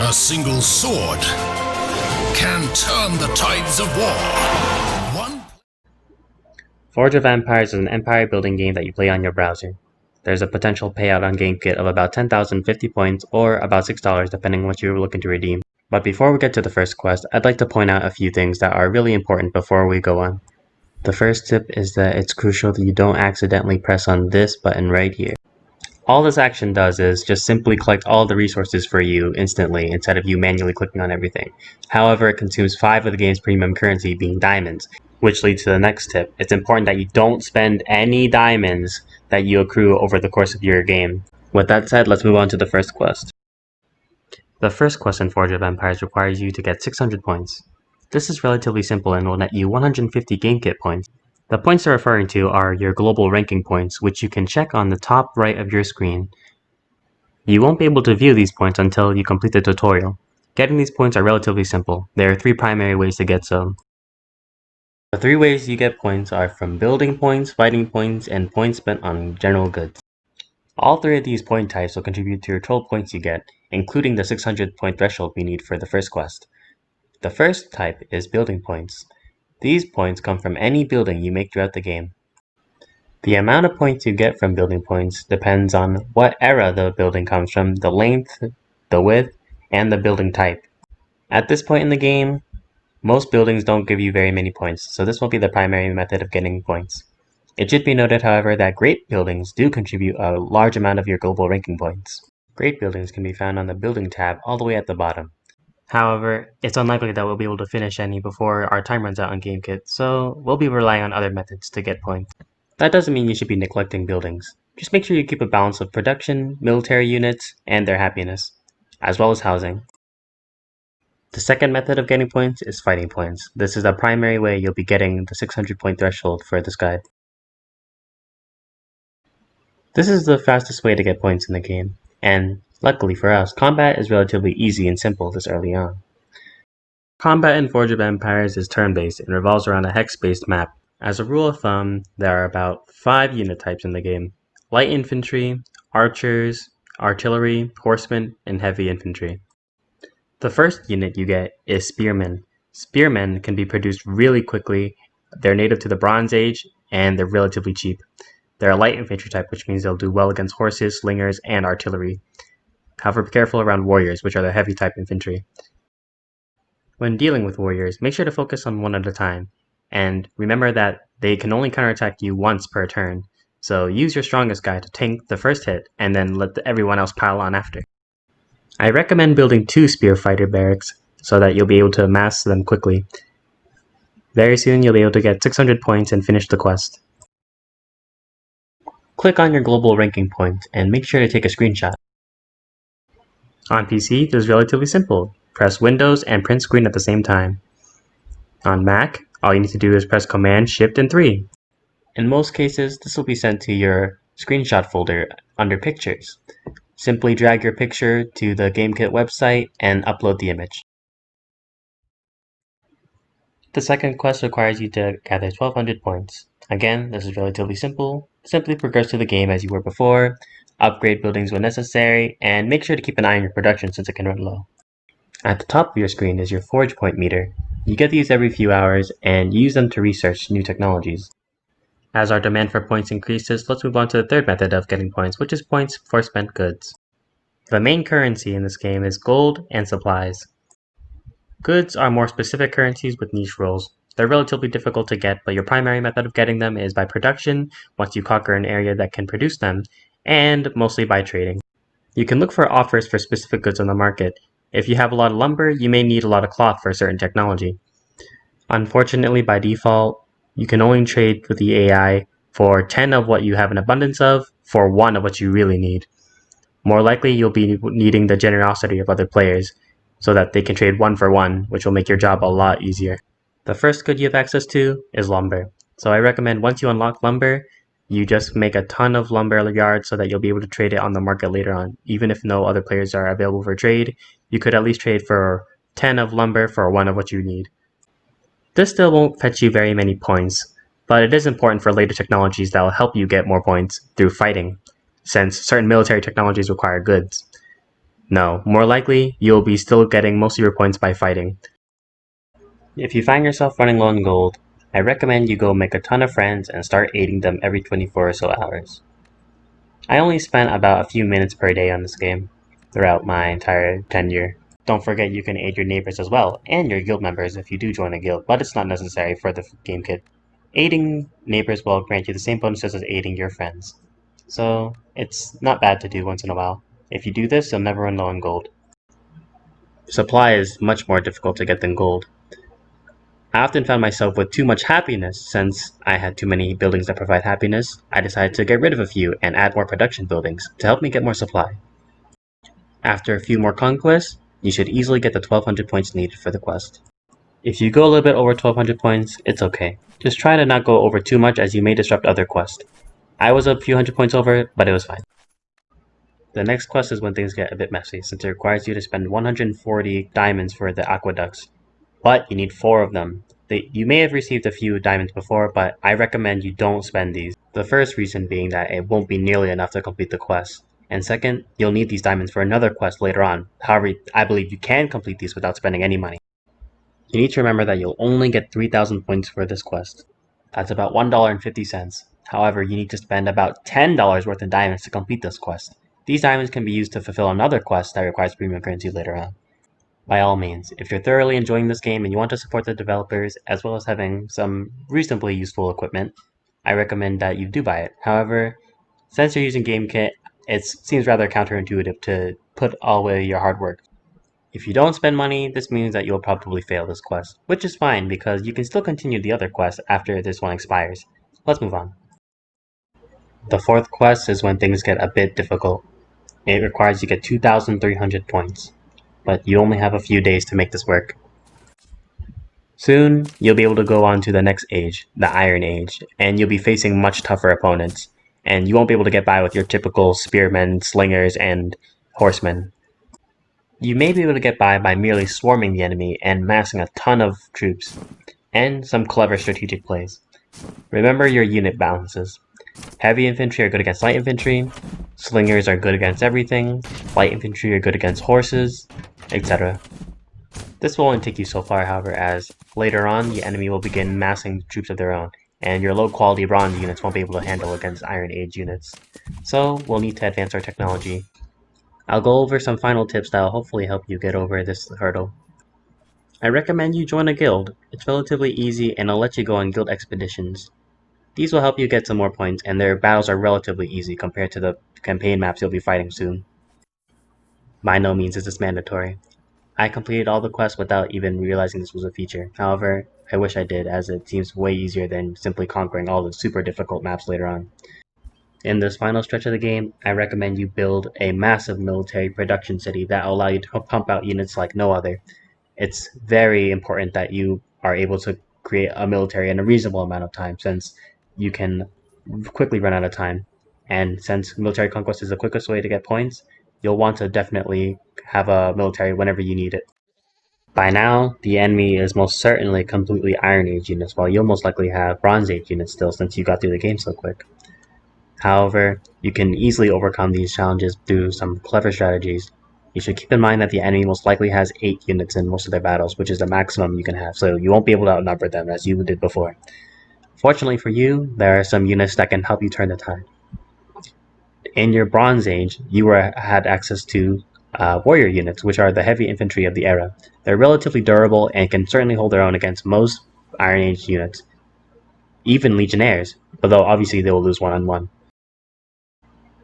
A single sword can turn the tides of war. Forge of Empires is an empire building game that you play on your browser. There's a potential payout on Gamekit of about 10,050 points or about $6 depending on what you're looking to redeem. But before we get to the first quest, I'd like to point out a few things that are really important before we go on. The first tip is that it's crucial that you don't accidentally press on this button right here. All this action does is just simply collect all the resources for you instantly instead of you manually clicking on everything. However, it consumes 5 of the game's premium currency, being diamonds, which leads to the next tip. It's important that you don't spend any diamonds that you accrue over the course of your game. With that said, let's move on to the first quest. The first quest in Forge of Empires requires you to get 600 points. This is relatively simple and will net you 150 Gamekit points. The points they're referring to are your global ranking points, which you can check on the top right of your screen. You won't be able to view these points until you complete the tutorial. Getting these points are relatively simple. There are 3 primary ways to get some. The 3 ways you get points are from building points, fighting points, and points spent on general goods. All 3 of these point types will contribute to your total points you get, including the 600 point threshold we need for the first quest. The first type is building points. These points come from any building you make throughout the game. The amount of points you get from building points depends on what era the building comes from, the length, the width, and the building type. At this point in the game, most buildings don't give you very many points, so this will be the primary method of getting points. It should be noted, however, that great buildings do contribute a large amount of your global ranking points. Great buildings can be found on the Building tab all the way at the bottom. However, it's unlikely that we'll be able to finish any before our time runs out on Gamekit, so we'll be relying on other methods to get points. That doesn't mean you should be neglecting buildings. Just make sure you keep a balance of production, military units, and their happiness, as well as housing. The second method of getting points is fighting points. This is the primary way you'll be getting the 600 point threshold for this guide. This is the fastest way to get points in the game, and luckily for us, combat is relatively easy and simple this early on. Combat in Forge of Empires is turn-based and revolves around a hex-based map. As a rule of thumb, there are about 5 unit types in the game: light infantry, archers, artillery, horsemen, and heavy infantry. The first unit you get is spearmen. Spearmen can be produced really quickly, they're native to the Bronze Age, and they're relatively cheap. They're a light infantry type, which means they'll do well against horses, slingers, and artillery. However, be careful around warriors, which are the heavy type infantry. When dealing with warriors, make sure to focus on one at a time, and remember that they can only counterattack you once per turn, so use your strongest guy to tank the first hit, and then let everyone else pile on after. I recommend building 2 spear fighter barracks, so that you'll be able to amass them quickly. Very soon you'll be able to get 600 points and finish the quest. Click on your global ranking point, and make sure to take a screenshot. On PC, this is relatively simple. Press Windows and print screen at the same time. On Mac, all you need to do is press Command, Shift, and 3. In most cases, this will be sent to your screenshot folder under Pictures. Simply drag your picture to the Gamekit website and upload the image. The second quest requires you to gather 1200 points. Again, this is relatively simple. Simply progress through the game as you were before, upgrade buildings when necessary, and make sure to keep an eye on your production since it can run low. At the top of your screen is your forge point meter. You get these every few hours and use them to research new technologies. As our demand for points increases, let's move on to the third method of getting points, which is points for spent goods. The main currency in this game is gold and supplies. Goods are more specific currencies with niche roles. They're relatively difficult to get, but your primary method of getting them is by production, once you conquer an area that can produce them, and mostly by trading. You can look for offers for specific goods on the market. If you have a lot of lumber, you may need a lot of cloth for a certain technology. Unfortunately, by default, you can only trade with the AI for 10 of what you have an abundance of for 1 of what you really need. More likely, you'll be needing the generosity of other players so that they can trade 1 for 1, which will make your job a lot easier. The first good you have access to is lumber. So I recommend once you unlock lumber, you just make a ton of lumber yards so that you'll be able to trade it on the market later on. Even if no other players are available for trade, you could at least trade for 10 of lumber for 1 of what you need. This still won't fetch you very many points, but it is important for later technologies that will help you get more points through fighting, since certain military technologies require goods. No, more likely, you'll be still getting most of your points by fighting. If you find yourself running low on gold, I recommend you go make a ton of friends and start aiding them every 24 or so hours. I only spent about a few minutes per day on this game throughout my entire tenure. Don't forget you can aid your neighbors as well, and your guild members if you do join a guild, but it's not necessary for the Gamekit. Aiding neighbors will grant you the same bonuses as aiding your friends. So, it's not bad to do once in a while. If you do this, you'll never run low on gold. Supply is much more difficult to get than gold. I often found myself with too much happiness. Since I had too many buildings that provide happiness, I decided to get rid of a few and add more production buildings to help me get more supply. After a few more conquests, you should easily get the 1200 points needed for the quest. If you go a little bit over 1200 points, it's okay. Just try to not go over too much as you may disrupt other quests. I was a few hundred points over, but it was fine. The next quest is when things get a bit messy, since it requires you to spend 140 diamonds for the aqueducts, but you need 4 of them. You may have received a few diamonds before, but I recommend you don't spend these. The first reason being that it won't be nearly enough to complete the quest, and second, you'll need these diamonds for another quest later on. However, I believe you can complete these without spending any money. You need to remember that you'll only get 3,000 points for this quest. That's about $1.50. However, you need to spend about $10 worth of diamonds to complete this quest. These diamonds can be used to fulfill another quest that requires premium currency later on. By all means, if you're thoroughly enjoying this game and you want to support the developers as well as having some reasonably useful equipment, I recommend that you do buy it. However, since you're using Gamekit, it seems rather counterintuitive to put all away your hard work. If you don't spend money, this means that you'll probably fail this quest, which is fine because you can still continue the other quest after this one expires. Let's move on. The fourth quest is when things get a bit difficult. It requires you to get 2,300 points, but you only have a few days to make this work. Soon, you'll be able to go on to the next age, the Iron Age, and you'll be facing much tougher opponents, and you won't be able to get by with your typical spearmen, slingers, and horsemen. You may be able to get by merely swarming the enemy and massing a ton of troops, and some clever strategic plays. Remember your unit balances. Heavy infantry are good against light infantry, slingers are good against everything, light infantry are good against horses, etc. This will only take you so far, however, as later on the enemy will begin massing troops of their own, and your low quality bronze units won't be able to handle against Iron Age units. So we'll need to advance our technology. I'll go over some final tips that will hopefully help you get over this hurdle. I recommend you join a guild. It's relatively easy and it'll let you go on guild expeditions. These will help you get some more points, and their battles are relatively easy compared to the campaign maps you'll be fighting soon. By no means is this mandatory. I completed all the quests without even realizing this was a feature. However, I wish I did, as it seems way easier than simply conquering all the super difficult maps later on. In this final stretch of the game, I recommend you build a massive military production city that will allow you to pump out units like no other. It's very important that you are able to create a military in a reasonable amount of time, since you can quickly run out of time. And since military conquest is the quickest way to get points, you'll want to definitely have a military whenever you need it. By now, the enemy is most certainly completely Iron Age units, while you'll most likely have Bronze Age units still since you got through the game so quick. However, you can easily overcome these challenges through some clever strategies. You should keep in mind that the enemy most likely has 8 units in most of their battles, which is the maximum you can have, so you won't be able to outnumber them as you did before. Fortunately for you, there are some units that can help you turn the tide. In your Bronze Age, you had access to warrior units, which are the heavy infantry of the era. They're relatively durable and can certainly hold their own against most Iron Age units, even Legionnaires, although obviously they will lose one-on-one.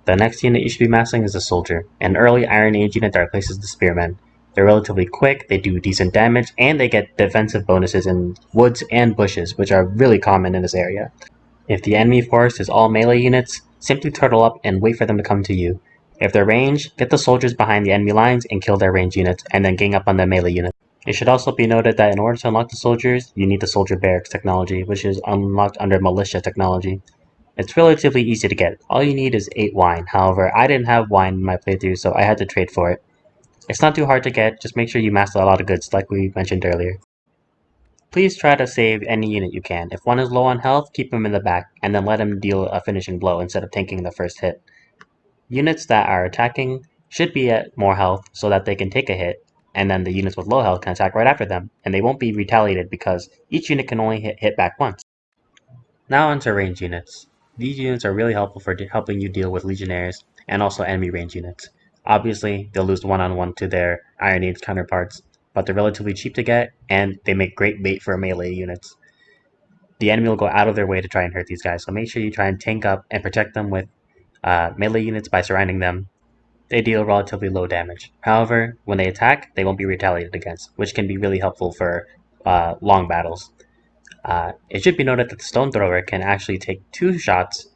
The next unit you should be massing is a soldier, an early Iron Age unit that replaces the spearmen. They're relatively quick, they do decent damage, and they get defensive bonuses in woods and bushes, which are really common in this area. If the enemy force is all melee units, simply turtle up and wait for them to come to you. If they're ranged, get the soldiers behind the enemy lines and kill their ranged units, and then gang up on the melee units. It should also be noted that in order to unlock the soldiers, you need the soldier barracks technology, which is unlocked under militia technology. It's relatively easy to get. All you need is 8 wine. However, I didn't have wine in my playthrough, so I had to trade for it. It's not too hard to get, just make sure you master a lot of goods like we mentioned earlier. Please try to save any unit you can. If one is low on health, keep him in the back, and then let him deal a finishing blow instead of tanking the first hit. Units that are attacking should be at more health so that they can take a hit, and then the units with low health can attack right after them, and they won't be retaliated because each unit can only hit back once. Now onto range units. These units are really helpful for helping you deal with legionnaires and also enemy range units. Obviously, they'll lose one-on-one to their Iron Age counterparts, but they're relatively cheap to get, and they make great bait for melee units. The enemy will go out of their way to try and hurt these guys, so make sure you try and tank up and protect them with melee units by surrounding them. They deal relatively low damage. However, when they attack, they won't be retaliated against, which can be really helpful for long battles. It should be noted that the Stone Thrower can actually take 2 shots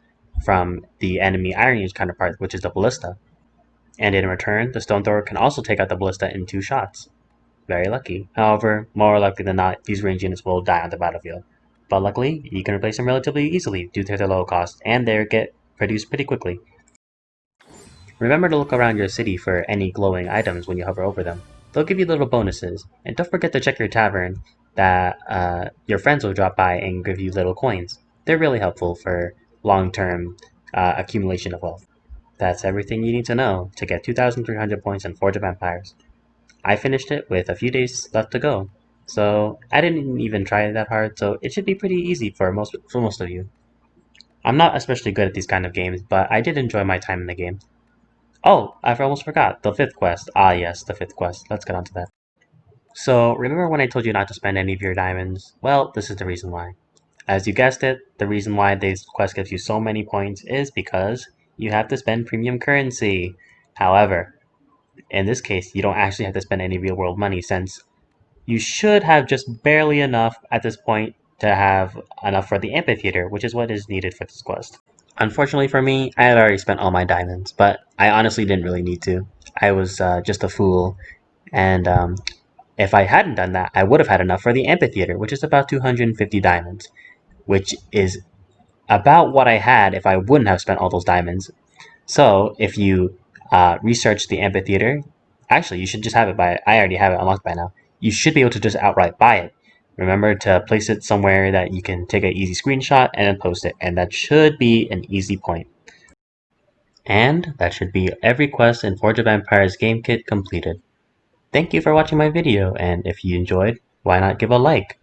from the enemy Iron Age counterpart, which is the Ballista. And in return, the Stone Thrower can also take out the Ballista in 2 shots. Very lucky. However, more likely than not, these range units will die on the battlefield. But luckily, you can replace them relatively easily due to their low cost, and they get produced pretty quickly. Remember to look around your city for any glowing items when you hover over them. They'll give you little bonuses, and don't forget to check your tavern that your friends will drop by and give you little coins. They're really helpful for long-term accumulation of wealth. That's everything you need to know to get 2,300 points in Forge of Empires. I finished it with a few days left to go, so I didn't even try that hard, so it should be pretty easy for most of you. I'm not especially good at these kind of games, but I did enjoy my time in the game. Oh, I almost forgot, the 5th quest. Ah yes, the 5th quest. Let's get on to that. So, remember when I told you not to spend any of your diamonds? Well, this is the reason why. As you guessed it, the reason why this quest gives you so many points is because you have to spend premium currency. However, in this case, you don't actually have to spend any real world money since you should have just barely enough at this point to have enough for the amphitheater, which is what is needed for this quest. Unfortunately for me, I had already spent all my diamonds, but I honestly didn't really need to. I was just a fool, and if I hadn't done that, I would have had enough for the amphitheater, which is about 250 diamonds, which is about what I had if I wouldn't have spent all those diamonds. So if you research the amphitheater, actually you should just have it I already have it unlocked by now. You should be able to just outright buy it. Remember to place it somewhere that you can take an easy screenshot and then post it, and that should be an easy point. And that should be every quest in Forge of Empires Gamekit completed. Thank you for watching my video, and if you enjoyed, why not give a like?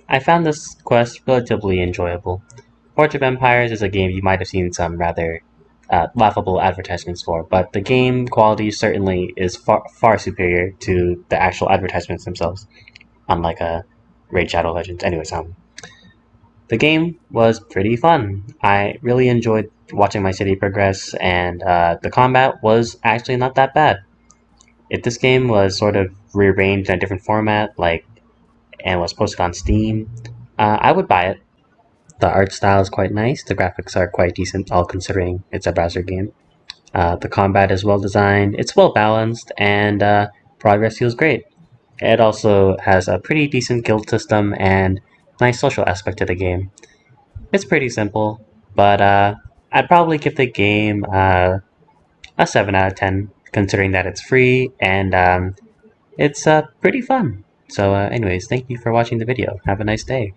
I found this quest relatively enjoyable. Forge of Empires is a game you might have seen some rather laughable advertisements for, but the game quality certainly is far superior to the actual advertisements themselves, unlike Raid Shadow Legends. Anyways, the game was pretty fun. I really enjoyed watching my city progress, and the combat was actually not that bad. If this game was sort of rearranged in a different format, and was posted on Steam, I would buy it. The art style is quite nice. The graphics are quite decent, all considering it's a browser game. The combat is well designed. It's well balanced, and progress feels great. It also has a pretty decent guild system and nice social aspect to the game. It's pretty simple, but I'd probably give the game a 7 out of 10, considering that it's free and it's pretty fun. So anyways, thank you for watching the video. Have a nice day.